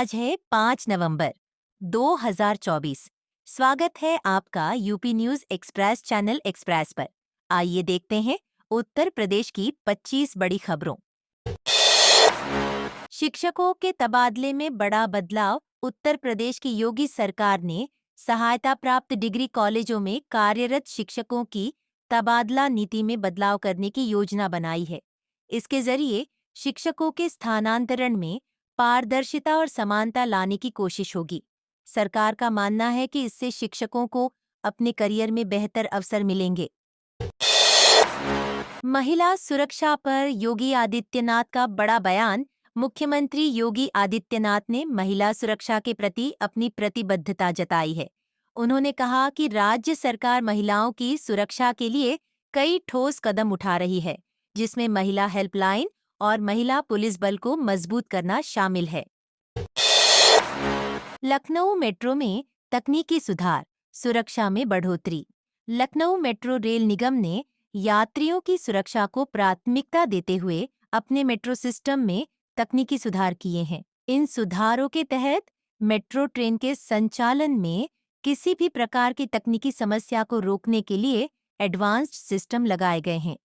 आज है 5 नवंबर 2024। स्वागत है आपका UP news express channel express पर। आइए देखते हैं उत्तर प्रदेश की 25 बड़ी खबरों। शिक्षकों के तबादले में बड़ा बदलाव। उत्तर प्रदेश की योगी सरकार ने सहायता प्राप्त डिग्री कॉलेजों में कार्यरत शिक्षकों की तबादला नीति में बदलाव करने की योजना बनाई है। इसके जरिए शिक्षकों के स्थानांतरण में पारदर्शिता और समानता लाने की कोशिश होगी। सरकार का मानना है कि इससे शिक्षकों को अपने करियर में बेहतर अवसर मिलेंगे। महिला सुरक्षा पर योगी आदित्यनाथ का बड़ा बयान। मुख्यमंत्री योगी आदित्यनाथ ने महिला सुरक्षा के प्रति अपनी प्रतिबद्धता जताई है। उन्होंने कहा कि राज्य सरकार महिलाओं की सुरक्षा के लिए कई ठोस कदम उठा रही है, जिसमें महिला हेल्पलाइन और महिला पुलिस बल को मजबूत करना शामिल है। लखनऊ मेट्रो में तकनीकी सुधार, सुरक्षा में बढ़ोतरी। लखनऊ मेट्रो रेल निगम ने यात्रियों की सुरक्षा को प्राथमिकता देते हुए अपने मेट्रो सिस्टम में तकनीकी सुधार किए हैं। इन सुधारों के तहत मेट्रो ट्रेन के संचालन में किसी भी प्रकार की तकनीकी समस्या को रोकने के लिए एडवांस्ड सिस्टम लगाए गए हैं।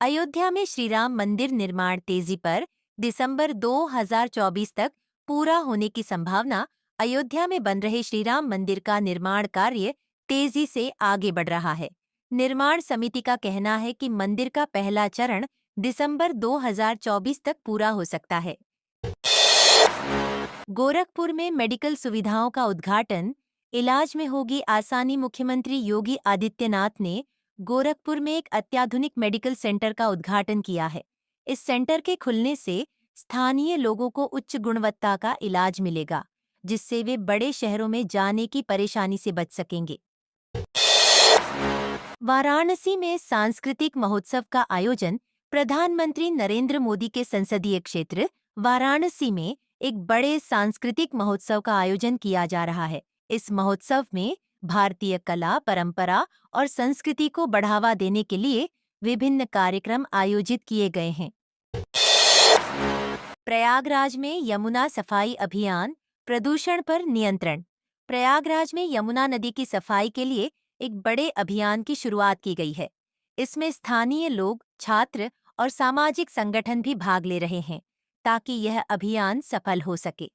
अयोध्या में श्री राम मंदिर निर्माण तेजी पर। दिसंबर 2024 तक पूरा होने की संभावना। अयोध्या में बन रहे श्री राम मंदिर का निर्माण कार्य तेजी से आगे बढ़ रहा है। निर्माण समिति का कहना है कि मंदिर का पहला चरण दिसंबर 2024 तक पूरा हो सकता है। गोरखपुर में मेडिकल सुविधाओं का उद्घाटन, इलाज में होगी आसानी। मुख्यमंत्री योगी आदित्यनाथ ने गोरखपुर में एक अत्याधुनिक मेडिकल सेंटर का उद्घाटन किया है। इस सेंटर के खुलने से स्थानीय लोगों को उच्च गुणवत्ता का इलाज मिलेगा, जिससे वे बड़े शहरों में जाने की परेशानी से बच सकेंगे। वाराणसी में सांस्कृतिक महोत्सव का आयोजन। प्रधानमंत्री नरेंद्र मोदी के संसदीय क्षेत्र वाराणसी में एक बड़े सांस्कृतिक महोत्सव का आयोजन किया जा रहा है। इस महोत्सव में भारतीय कला, परंपरा और संस्कृति को बढ़ावा देने के लिए विभिन्न कार्यक्रम आयोजित किए गए हैं। प्रयागराज में यमुना सफाई अभियान, प्रदूषण पर नियंत्रण। प्रयागराज में यमुना नदी की सफाई के लिए एक बड़े अभियान की शुरुआत की गई है। इसमें स्थानीय लोग, छात्र और सामाजिक संगठन भी भाग ले रहे हैं, ताकि यह अभियान सफल हो सके।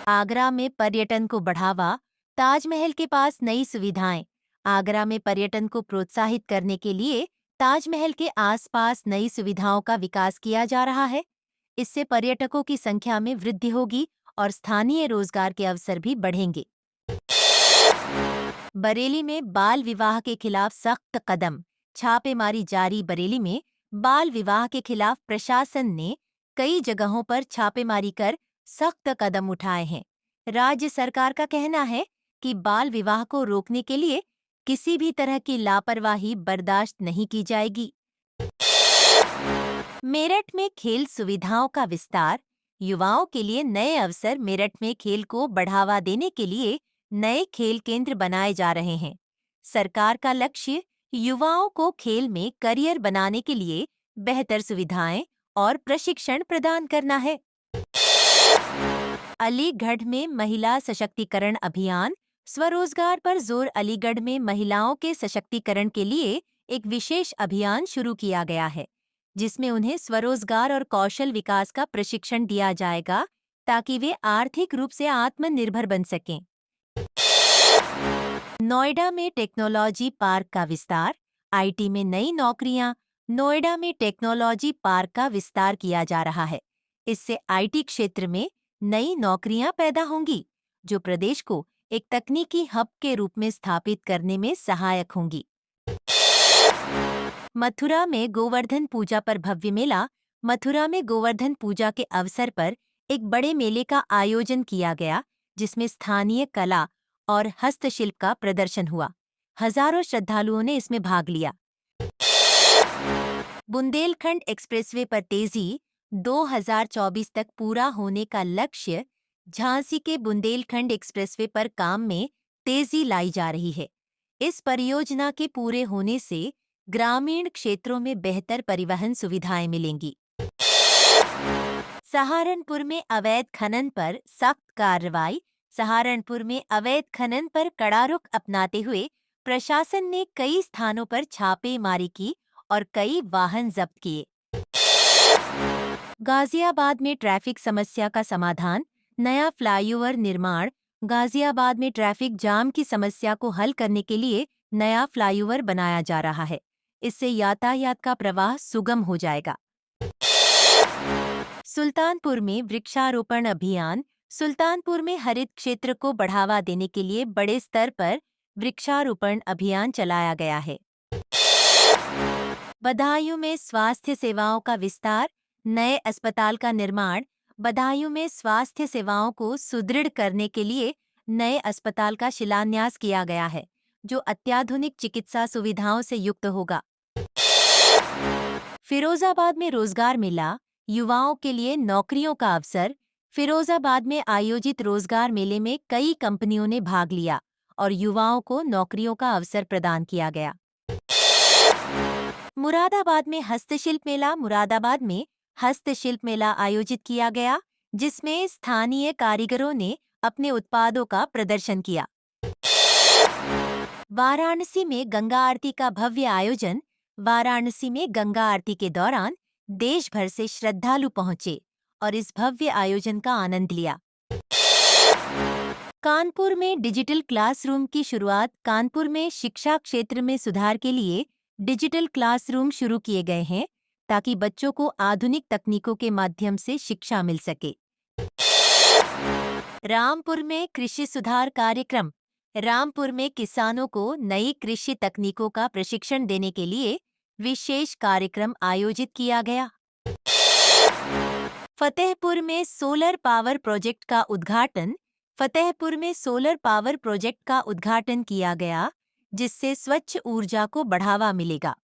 आगरा में पर्यटन को बढ़ावा, ताजमहल के पास नई सुविधाएं। आगरा में पर्यटन को प्रोत्साहित करने के लिए ताजमहल के आसपास नई सुविधाओं का विकास किया जा रहा है। इससे पर्यटकों की संख्या में वृद्धि होगी और स्थानीय रोजगार के अवसर भी बढ़ेंगे। बरेली में बाल विवाह के खिलाफ सख्त कदम, छापेमारी जारी। बरेली में बाल विवाह के खिलाफ प्रशासन ने कई जगहों पर छापेमारी कर सख्त कदम उठाए हैं। राज्य सरकार का कहना है कि बाल विवाह को रोकने के लिए किसी भी तरह की लापरवाही बर्दाश्त नहीं की जाएगी। मेरठ में खेल सुविधाओं का विस्तार, युवाओं के लिए नए अवसर। मेरठ में खेल को बढ़ावा देने के लिए नए खेल केंद्र बनाए जा रहे हैं। सरकार का लक्ष्य युवाओं को खेल में करियर बनाने के लिए बेहतर सुविधाएं और प्रशिक्षण प्रदान करना है। अलीगढ़ में महिला सशक्तिकरण अभियान, स्वरोजगार पर जोर। अलीगढ़ में महिलाओं के सशक्तिकरण के लिए एक विशेष अभियान शुरू किया गया है, जिसमें उन्हें स्वरोजगार और कौशल विकास का प्रशिक्षण दिया जाएगा, ताकि वे आर्थिक रूप से आत्मनिर्भर बन सकें। नोएडा में टेक्नोलॉजी पार्क का विस्तार, आईटी में नई नौकरियां। नोएडा में टेक्नोलॉजी पार्क का विस्तार किया जा रहा है। इससे आईटी क्षेत्र में नई नौकरियां पैदा होंगी, जो प्रदेश को एक तकनीकी हब के रूप में स्थापित करने में सहायक होंगी। मथुरा में गोवर्धन पूजा पर भव्य मेला। मथुरा में गोवर्धन पूजा के अवसर पर एक बड़े मेले का आयोजन किया गया, जिसमें स्थानीय कला और हस्तशिल्प का प्रदर्शन हुआ। हजारों श्रद्धालुओं ने इसमें भाग लिया। बुंदेलखंड एक्सप्रेसवे पर तेजी, 2024 तक पूरा होने का लक्ष्य। झांसी के बुंदेलखंड एक्सप्रेसवे पर काम में तेजी लाई जा रही है। इस परियोजना के पूरे होने से ग्रामीण क्षेत्रों में बेहतर परिवहन सुविधाएं मिलेंगी। सहारनपुर में अवैध खनन पर सख्त कार्रवाई। सहारनपुर में अवैध खनन पर कड़ा रुख अपनाते हुए प्रशासन ने कई स्थानों पर छापेमारी की और कई वाहन जब्त किए। गाजियाबाद में ट्रैफिक समस्या का समाधान, नया फ्लाईओवर निर्माण। गाजियाबाद में ट्रैफिक जाम की समस्या को हल करने के लिए नया फ्लाईओवर बनाया जा रहा है। इससे यातायात का प्रवाह सुगम हो जाएगा। सुल्तानपुर में वृक्षारोपण अभियान। सुल्तानपुर में हरित क्षेत्र को बढ़ावा देने के लिए बड़े स्तर पर वृक्षारोपण अभियान चलाया गया है। बदायूं में स्वास्थ्य सेवाओं का विस्तार, नए अस्पताल का निर्माण। बदायूं में स्वास्थ्य सेवाओं को सुदृढ़ करने के लिए नए अस्पताल का शिलान्यास किया गया है, जो अत्याधुनिक चिकित्सा सुविधाओं से युक्त होगा। फिरोजाबाद में रोजगार मेला, युवाओं के लिए नौकरियों का अवसर। फिरोजाबाद में आयोजित रोजगार मेले में कई कंपनियों ने भाग लिया और युवाओं को नौकरियों का अवसर प्रदान किया गया। मुरादाबाद में हस्तशिल्प मेला। मुरादाबाद में हस्तशिल्प मेला आयोजित किया गया, जिसमें स्थानीय कारीगरों ने अपने उत्पादों का प्रदर्शन किया। वाराणसी में गंगा आरती का भव्य आयोजन। वाराणसी में गंगा आरती के दौरान देश भर से श्रद्धालु पहुंचे और इस भव्य आयोजन का आनंद लिया। कानपुर में डिजिटल क्लासरूम की शुरुआत। कानपुर में शिक्षा क्षेत्र में सुधार के लिए डिजिटल क्लासरूम शुरू किए गए हैं, ताकि बच्चों को आधुनिक तकनीकों के माध्यम से शिक्षा मिल सके। रामपुर में कृषि सुधार कार्यक्रम। रामपुर में किसानों को नई कृषि तकनीकों का प्रशिक्षण देने के लिए विशेष कार्यक्रम आयोजित किया गया। फतेहपुर में सोलर पावर प्रोजेक्ट का उद्घाटन। फतेहपुर में सोलर पावर प्रोजेक्ट का उद्घाटन किया गया, जिससे स्वच्छ ऊर्जा को बढ़ावा मिलेगा।